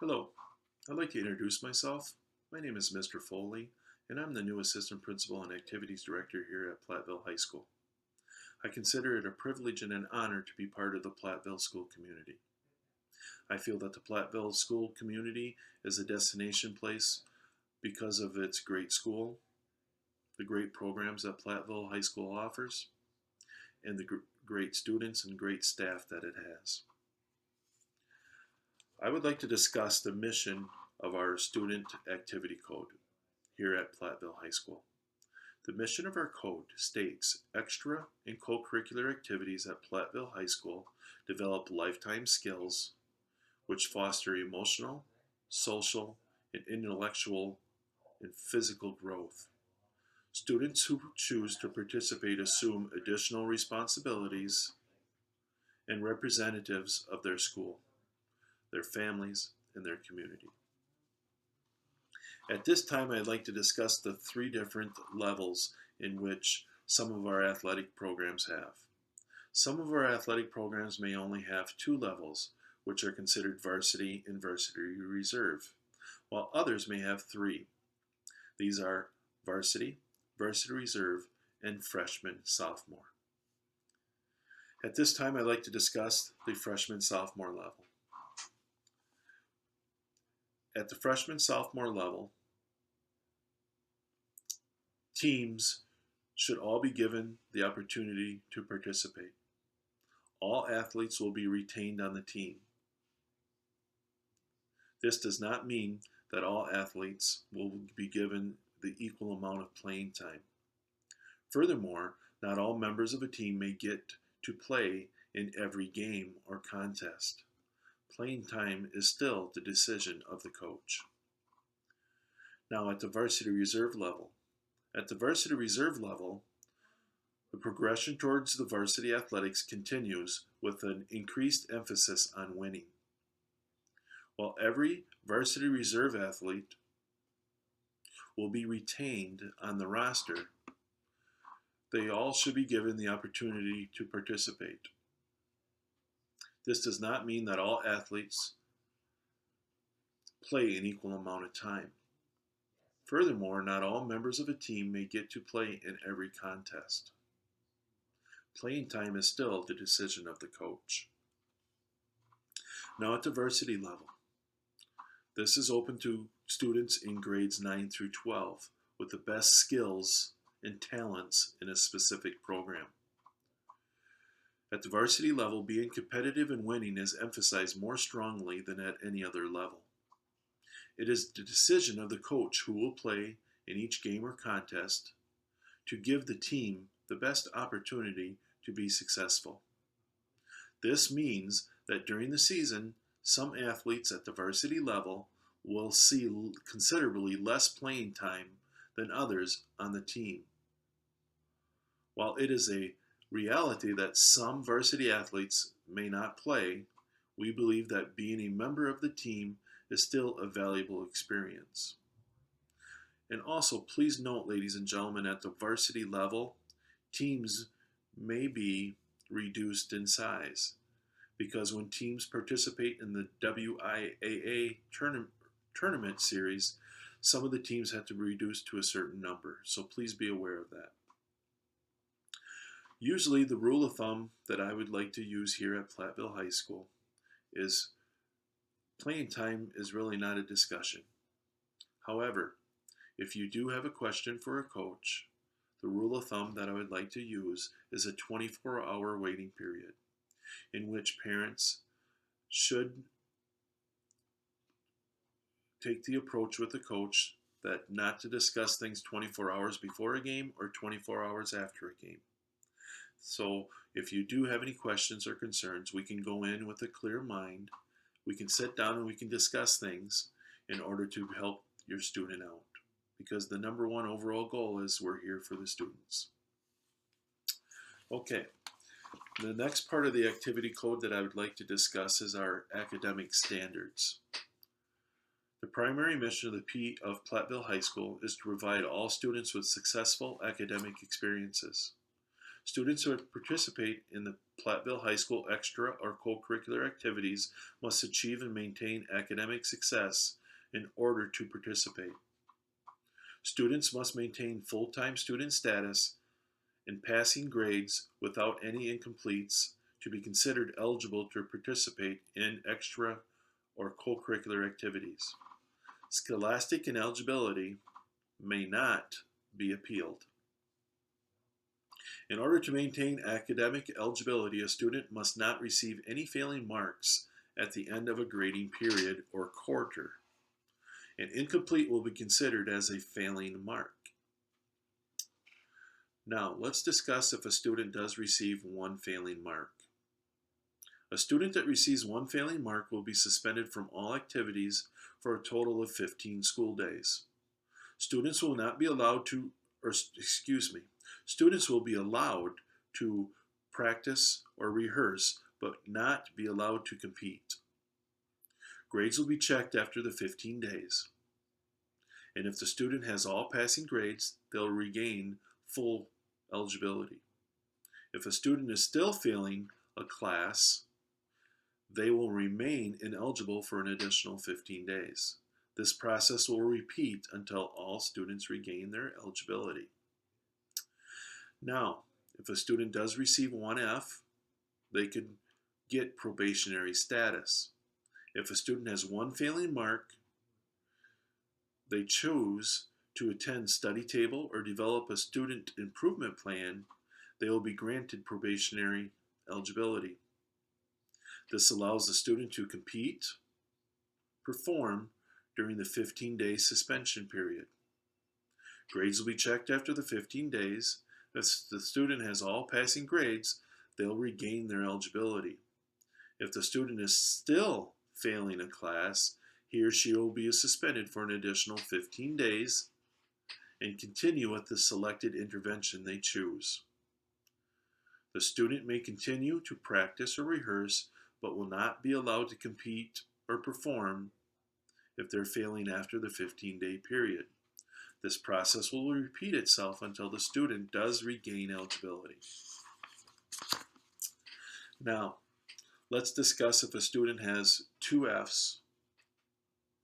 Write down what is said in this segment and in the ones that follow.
Hello, I'd like to introduce myself. My name is Mr. Foley, and I'm the new Assistant Principal and Activities Director here at Platteville High School. I consider it a privilege and an honor to be part of the Platteville school community. I feel that the Platteville school community is a destination place because of its great school, the great programs that Platteville High School offers, and the great students and great staff that it has. I would like to discuss the mission of our student activity code here at Platteville High School. The mission of our code states extra and co-curricular activities at Platteville High School develop lifetime skills which foster emotional, social, and intellectual and physical growth. Students who choose to participate assume additional responsibilities and representatives of their school, their families, and their community. At this time, I'd like to discuss the three different levels in which some of our athletic programs have. Some of our athletic programs may only have two levels, which are considered varsity and varsity reserve, while others may have three. These are varsity, varsity reserve, and freshman sophomore. At this time, I'd like to discuss the freshman sophomore level. At the freshman sophomore level, teams should all be given the opportunity to participate. All athletes will be retained on the team. This does not mean that all athletes will be given the equal amount of playing time. Furthermore, not all members of a team may get to play in every game or contest. Playing time is still the decision of the coach. Now at the varsity reserve level. At the varsity reserve level, the progression towards the varsity athletics continues with an increased emphasis on winning. While every varsity reserve athlete will be retained on the roster, they all should be given the opportunity to participate. This does not mean that all athletes play an equal amount of time. Furthermore, not all members of a team may get to play in every contest. Playing time is still the decision of the coach. Now at the varsity level. This is open to students in grades 9 through 12 with the best skills and talents in a specific program. At the varsity level, being competitive and winning is emphasized more strongly than at any other level. It is the decision of the coach who will play in each game or contest to give the team the best opportunity to be successful. This means that during the season, some athletes at the varsity level will see considerably less playing time than others on the team. While it is a reality that some varsity athletes may not play, we believe that being a member of the team is still a valuable experience. And also, please note, ladies and gentlemen, at the varsity level, teams may be reduced in size because when teams participate in the WIAA tournament series, some of the teams have to be reduced to a certain number. So please be aware of that. Usually the rule of thumb that I would like to use here at Platteville High School is playing time is really not a discussion. However, if you do have a question for a coach, the rule of thumb that I would like to use is a 24-hour waiting period in which parents should take the approach with the coach that not to discuss things 24 hours before a game or 24 hours after a game. So if you do have any questions or concerns, we can go in with a clear mind. We can sit down and we can discuss things in order to help your student out. Because the number one overall goal is we're here for the students. Okay, the next part of the activity code that I would like to discuss is our academic standards. The primary mission of the P of Platteville High School is to provide all students with successful academic experiences. Students who participate in the Platteville High School extra or co-curricular activities must achieve and maintain academic success in order to participate. Students must maintain full-time student status and passing grades without any incompletes to be considered eligible to participate in extra or co-curricular activities. Scholastic ineligibility may not be appealed. In order to maintain academic eligibility, a student must not receive any failing marks at the end of a grading period or quarter. An incomplete will be considered as a failing mark. Now, let's discuss if a student does receive one failing mark. A student that receives one failing mark will be suspended from all activities for a total of 15 school days. Students will not be allowed to, students will be allowed to practice or rehearse, but not be allowed to compete. Grades will be checked after the 15 days. And if the student has all passing grades, they'll regain full eligibility. If a student is still failing a class, they will remain ineligible for an additional 15 days. This process will repeat until all students regain their eligibility. Now, if a student does receive one F, they could get probationary status. If a student has one failing mark, they choose to attend study table or develop a student improvement plan, they will be granted probationary eligibility. This allows the student to compete, perform during the 15-day suspension period. Grades will be checked after the 15 days. If the student has all passing grades, they'll regain their eligibility. If the student is still failing a class, he or she will be suspended for an additional 15 days and continue with the selected intervention they choose. The student may continue to practice or rehearse, but will not be allowed to compete or perform if they're failing after the 15-day period. This process will repeat itself until the student does regain eligibility. Now, let's discuss if a student has 2 Fs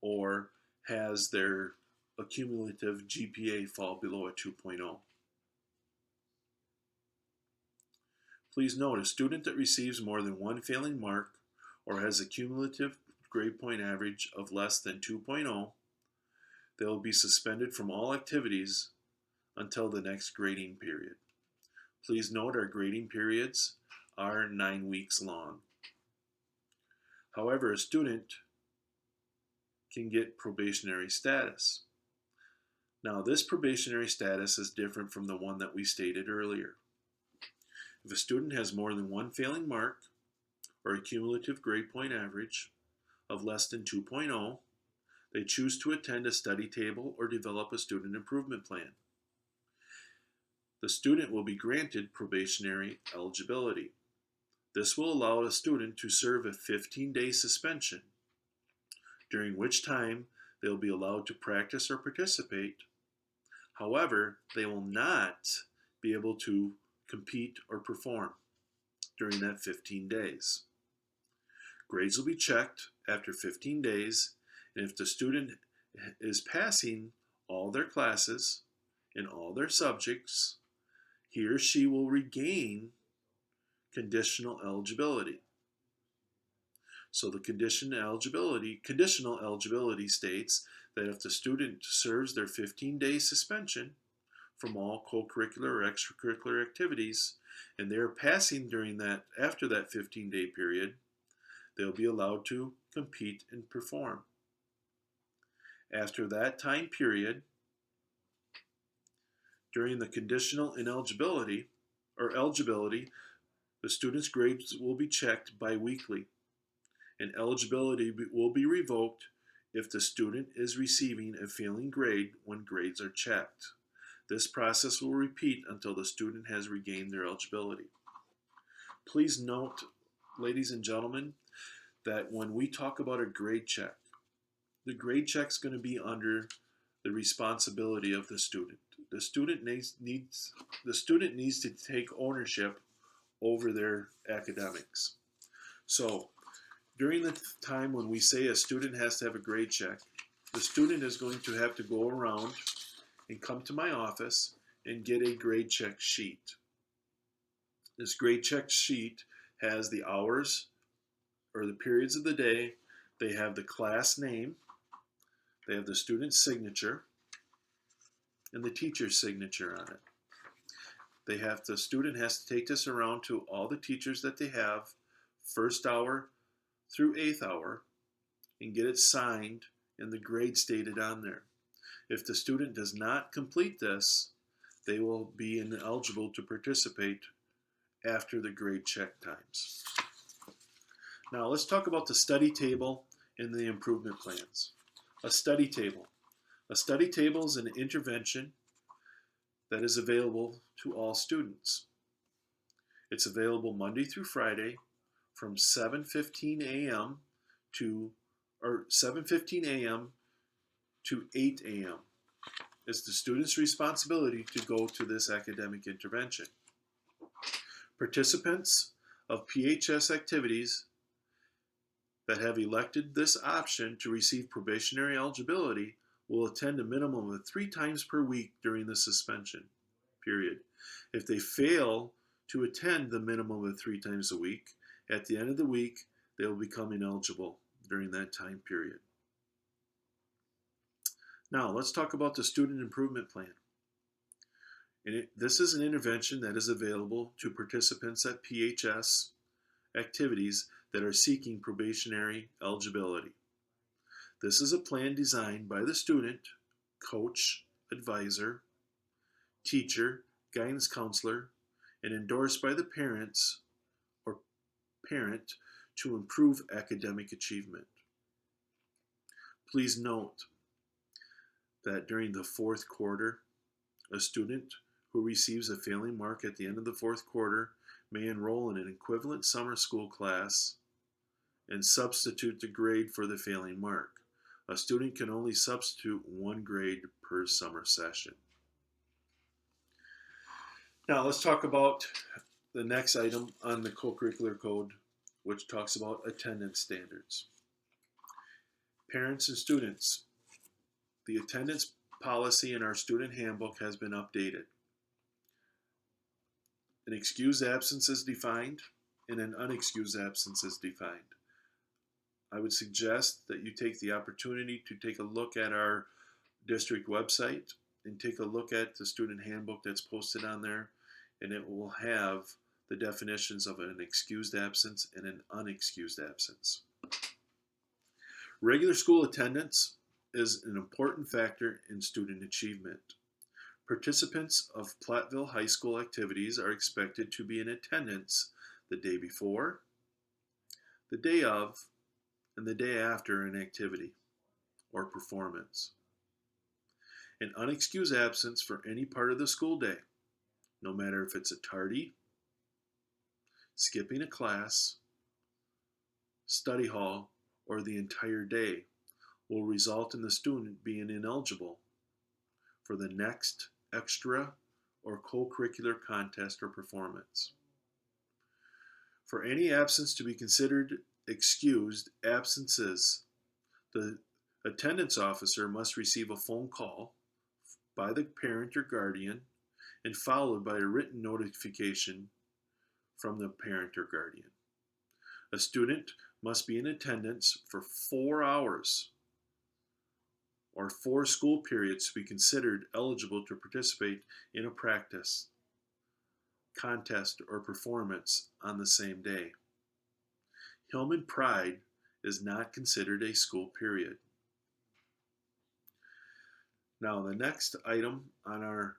or has their accumulative GPA fall below a 2.0. Please note, a student that receives more than one failing mark or has a cumulative grade point average of less than 2.0, they will be suspended from all activities until the next grading period. Please note our grading periods are 9 weeks long. However, a student can get probationary status. Now, this probationary status is different from the one that we stated earlier. If a student has more than one failing mark or a cumulative grade point average of less than 2.0, they choose to attend a study table or develop a student improvement plan. The student will be granted probationary eligibility. This will allow a student to serve a 15-day suspension, during which time they will be allowed to practice or participate. However, they will not be able to compete or perform during that 15 days. Grades will be checked after 15 days, and if the student is passing all their classes in all their subjects, he or she will regain conditional eligibility. So the conditional eligibility states that if the student serves their 15-day suspension from all co-curricular or extracurricular activities, and they're passing after that 15-day period, they'll be allowed to compete and perform. After that time period, during the conditional ineligibility or eligibility, the student's grades will be checked biweekly, and eligibility will be revoked if the student is receiving a failing grade when grades are checked. This process will repeat until the student has regained their eligibility. Please note, ladies and gentlemen, that when we talk about a grade check, the grade check is going to be under the responsibility of the student. the student needs to take ownership over their academics. So during the time when we say a student has to have a grade check, the student is going to have to go around and come to my office and get a grade check sheet. This grade check sheet has the hours or the periods of the day, they have the class name, they have the student's signature, and the teacher's signature on it. The student has to take this around to all the teachers that they have, first hour through eighth hour, and get it signed and the grade stated on there. If the student does not complete this, they will be ineligible to participate after the grade check times. Now let's talk about the study table and the improvement plans. A study table. A study table is an intervention that is available to all students. It's available Monday through Friday from 7:15 a.m. to 8 a.m. It's the student's responsibility to go to this academic intervention. Participants of PHS activities that have elected this option to receive probationary eligibility will attend a minimum of 3 times per week during the suspension period. If they fail to attend the minimum of 3 times a week, at the end of the week, they will become ineligible during that time period. Now, let's talk about the student improvement plan. This is an intervention that is available to participants at PHS activities that are seeking probationary eligibility. This is a plan designed by the student, coach, advisor, teacher, guidance counselor, and endorsed by the parents or parent to improve academic achievement. Please note that during the fourth quarter, a student who receives a failing mark at the end of the fourth quarter may enroll in an equivalent summer school class and substitute the grade for the failing mark. A student can only substitute 1 grade per summer session. Now let's talk about the next item on the co-curricular code, which talks about attendance standards. Parents and students, the attendance policy in our student handbook has been updated. An excused absence is defined and an unexcused absence is defined. I would suggest that you take the opportunity to take a look at our district website and take a look at the student handbook that's posted on there, and it will have the definitions of an excused absence and an unexcused absence. Regular school attendance is an important factor in student achievement. Participants of Platteville High School activities are expected to be in attendance the day before, the day of, and the day after an activity or performance. An unexcused absence for any part of the school day, no matter if it's a tardy, skipping a class, study hall, or the entire day, will result in the student being ineligible for the next extra or co-curricular contest or performance. For any absence to be considered excused absences, the attendance officer must receive a phone call by the parent or guardian and followed by a written notification from the parent or guardian. A student must be in attendance for 4 hours or 4 school periods to be considered eligible to participate in a practice, contest, or performance on the same day. Hillman Pride is not considered a school period. Now, the next item on our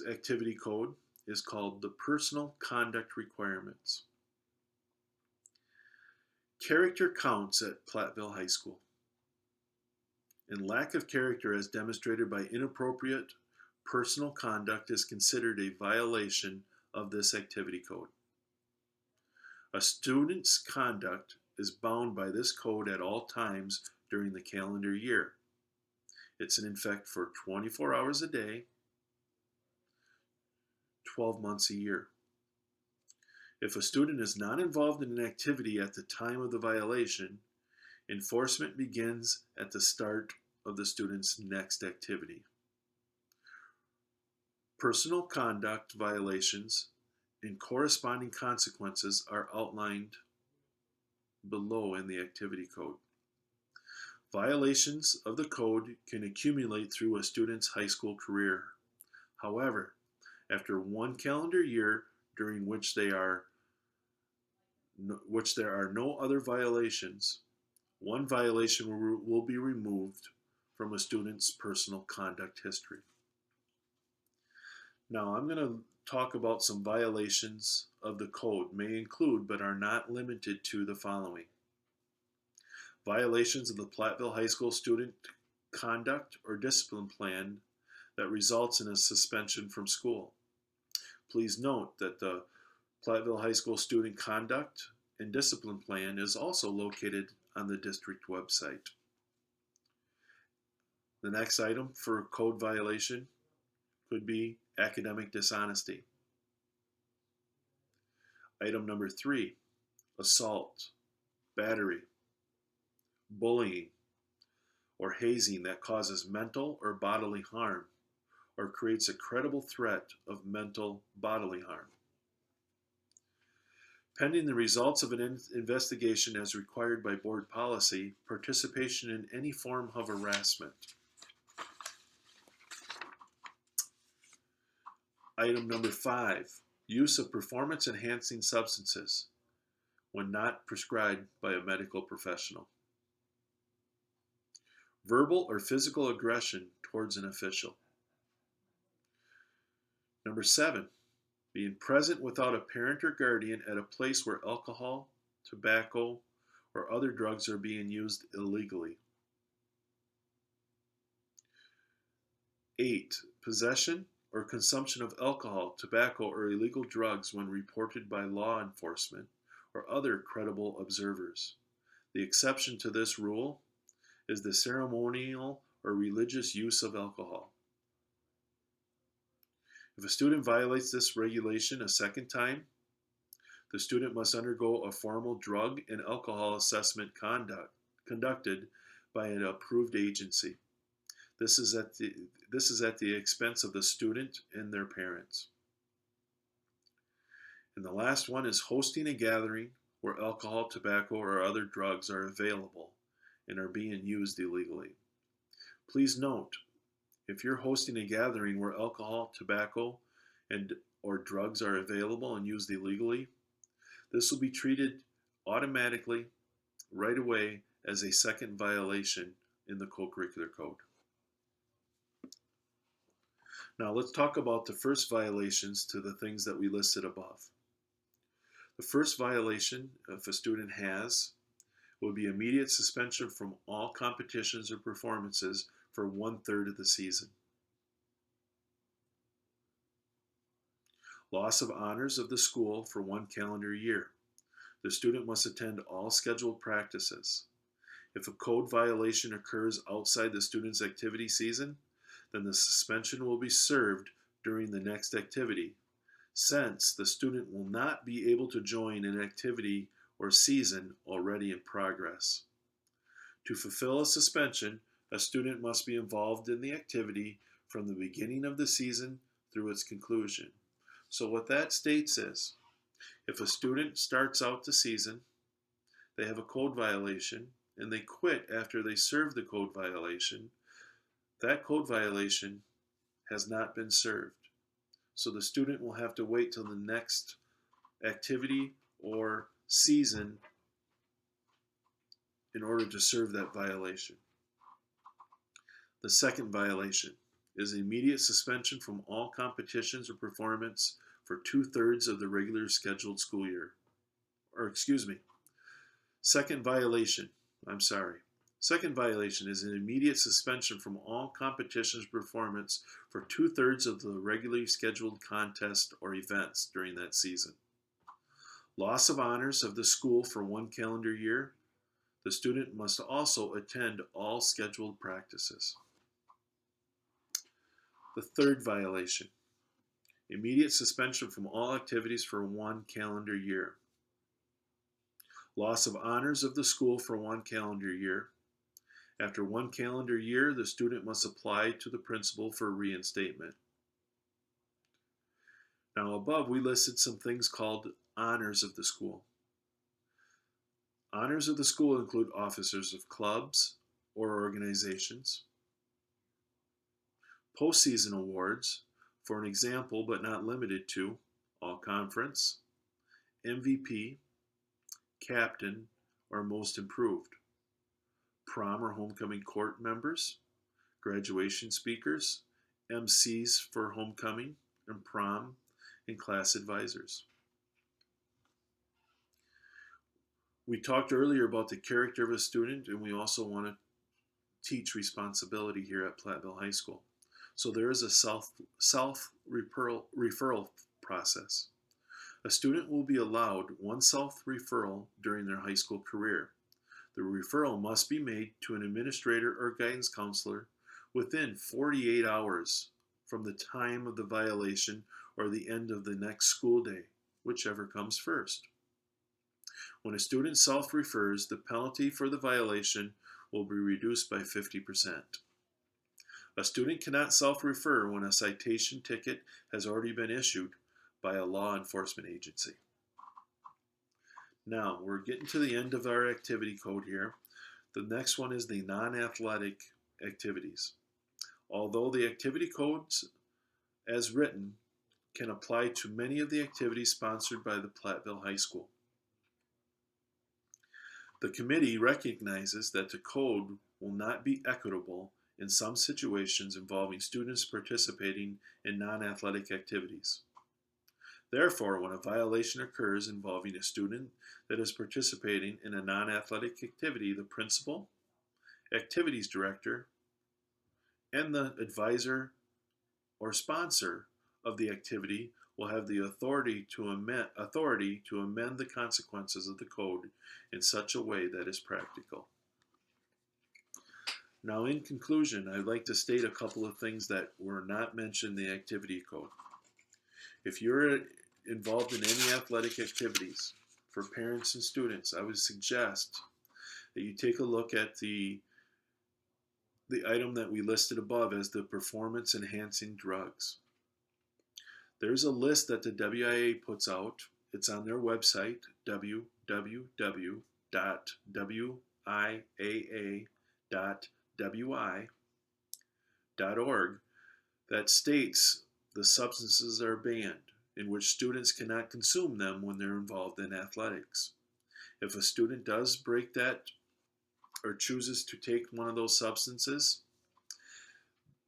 activity code is called the Personal Conduct Requirements. Character counts at Platteville High School, and lack of character as demonstrated by inappropriate personal conduct is considered a violation of this activity code. A student's conduct is bound by this code at all times during the calendar year. It's in effect for 24 hours a day, 12 months a year. If a student is not involved in an activity at the time of the violation, enforcement begins at the start of the student's next activity. Personal conduct violations and corresponding consequences are outlined below in the activity code. Violations of the code can accumulate through a student's high school career. However, after one calendar year during which there are no other violations, one violation will be removed from a student's personal conduct history. Now, I'm going to talk about some violations of the code may include but are not limited to the following. Violations of the Platteville High School student conduct or discipline plan that results in a suspension from school. Please note that the Platteville High School student conduct and discipline plan is also located on the district website. The next item for code violation could be academic dishonesty. Item number 3, assault, battery, bullying, or hazing that causes mental or bodily harm or creates a credible threat of mental bodily harm. Pending the results of an investigation as required by board policy, participation in any form of harassment. Item number 5, use of performance-enhancing substances when not prescribed by a medical professional. Verbal or physical aggression towards an official. Number 7, being present without a parent or guardian at a place where alcohol, tobacco, or other drugs are being used illegally. 8, possession or consumption of alcohol, tobacco, or illegal drugs when reported by law enforcement or other credible observers. The exception to this rule is the ceremonial or religious use of alcohol. If a student violates this regulation a second time, the student must undergo a formal drug and alcohol assessment conducted by an approved agency. This is at the expense of the student and their parents. And the last one is hosting a gathering where alcohol, tobacco, or other drugs are available and are being used illegally. Please note, if you're hosting a gathering where alcohol, tobacco, or drugs are available and used illegally, this will be treated automatically right away as a second violation in the co-curricular code. Now let's talk about the first violations to the things that we listed above. The first violation, if a student has, would be immediate suspension from all competitions or performances for 1/3 of the season. Loss of honors of the school for 1 calendar year. The student must attend all scheduled practices. If a code violation occurs outside the student's activity season, then the suspension will be served during the next activity, since the student will not be able to join an activity or season already in progress. To fulfill a suspension, a student must be involved in the activity from the beginning of the season through its conclusion. So what that states is, if a student starts out the season, they have a code violation, and they quit after they serve the code violation, that code violation has not been served. So the student will have to wait till the next activity or season in order to serve that violation. The second violation is immediate suspension from all competitions or performance for 2/3 of the regular scheduled school year. Second violation is an immediate suspension from all competitions performance for 2/3 of the regularly scheduled contests or events during that season. Loss of honors of the school for 1 calendar year. The student must also attend all scheduled practices. The third violation: immediate suspension from all activities for 1 calendar year. Loss of honors of the school for 1 calendar year. After 1 calendar year, the student must apply to the principal for reinstatement. Now above we listed some things called honors of the school. Honors of the school include officers of clubs or organizations, postseason awards, for an example but not limited to all conference, MVP, captain, or most improved, prom or homecoming court members, graduation speakers, MCs for homecoming and prom, and class advisors. We talked earlier about the character of a student, and we also want to teach responsibility here at Platteville High School. So there is a self-referral process. A student will be allowed one self-referral during their high school career. The referral must be made to an administrator or guidance counselor within 48 hours from the time of the violation or the end of the next school day, whichever comes first. When a student self-refers, the penalty for the violation will be reduced by 50%. A student cannot self-refer when a citation ticket has already been issued by a law enforcement agency. Now, we're getting to the end of our activity code here. The next one is the non-athletic activities. Although the activity codes, as written, can apply to many of the activities sponsored by the Platteville High School, the committee recognizes that the code will not be equitable in some situations involving students participating in non-athletic activities. Therefore, when a violation occurs involving a student that is participating in a non-athletic activity, the principal, activities director, and the advisor or sponsor of the activity will have the authority to amend the consequences of the code in such a way that is practical. Now, in conclusion, I'd like to state a couple of things that were not mentioned in the activity code. If you're involved in any athletic activities for parents and students, I would suggest that you take a look at the item that we listed above as the performance enhancing drugs. There's a list that the WIA puts out. It's on their website, www.wiaa.wi.org, that states the substances are banned, in which students cannot consume them when they're involved in athletics. If a student does break that or chooses to take one of those substances,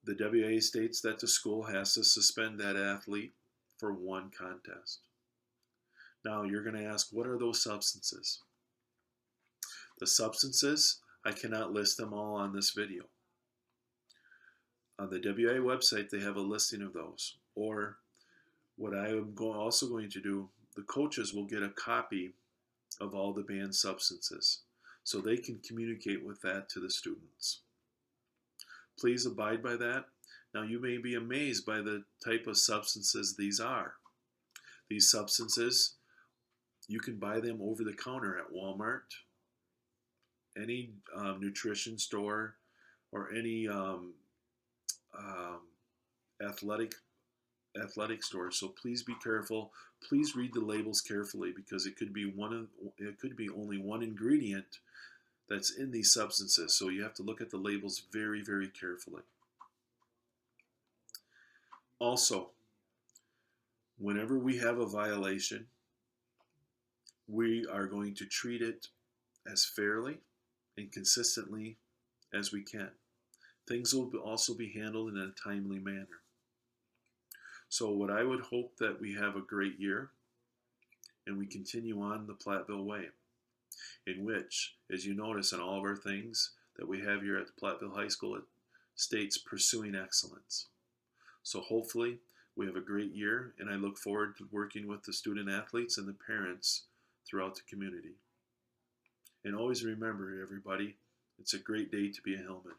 the WIA states that the school has to suspend that athlete for one contest. Now you're going to ask, what are those substances? The substances, I cannot list them all on this video. On the WIA website, they have a listing of those. Or what I am also going to do, the coaches will get a copy of all the banned substances so they can communicate with that to the students. Please abide by that. Now you may be amazed by the type of substances these are. These substances, you can buy them over the counter at Walmart, any nutrition store, or any athletic store. So please be careful. Please read the labels carefully, because it could be only one ingredient that's in these substances. So you have to look at the labels very, very carefully. Also, whenever we have a violation, we are going to treat it as fairly and consistently as we can. Things will also be handled in a timely manner. So what I would hope that we have a great year and we continue on the Platteville way, in which, as you notice on all of our things that we have here at the Platteville High School, it states pursuing excellence. So hopefully we have a great year, and I look forward to working with the student athletes and the parents throughout the community. And always remember, everybody, it's a great day to be a Hillman.